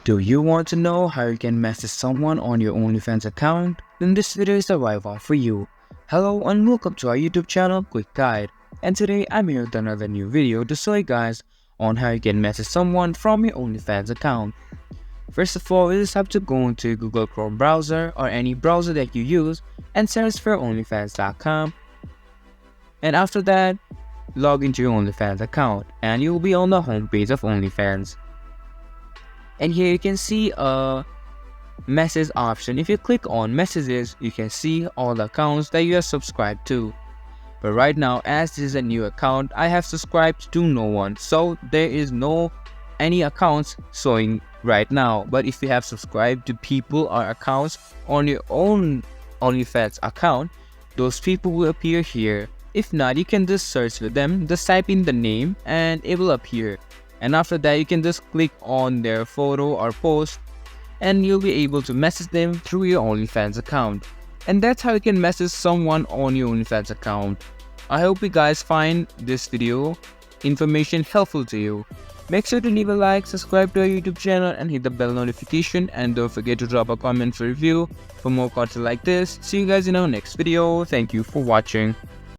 Do you want to know how you can message someone on your OnlyFans account? Then this video is the right one for you. Hello and welcome to our YouTube channel Quick Guide, and today I'm here with another new video to show you guys on how you can message someone from your OnlyFans account. First of all, you just have to go into Google Chrome browser or any browser that you use and search for onlyfans.com, and after that log into your OnlyFans account and you will be on the home page of OnlyFans. And here you can see a message option. If you click on messages, you can see all the accounts that you are subscribed to. But right now, as this is a new account, I have subscribed to no one, so there is no any accounts showing right now. But if you have subscribed to people or accounts on your own OnlyFans account, those people will appear here. If not, you can just search for them, just type in the name and it will appear. And after that, you can just click on their photo or post and you'll be able to message them through your OnlyFans account. And that's how you can message someone on your OnlyFans account. I hope you guys find this video information helpful to you. Make sure to leave a like, subscribe to our YouTube channel and hit the bell notification, and don't forget to drop a comment for review for more content like this. See you guys in our next video. Thank you for watching.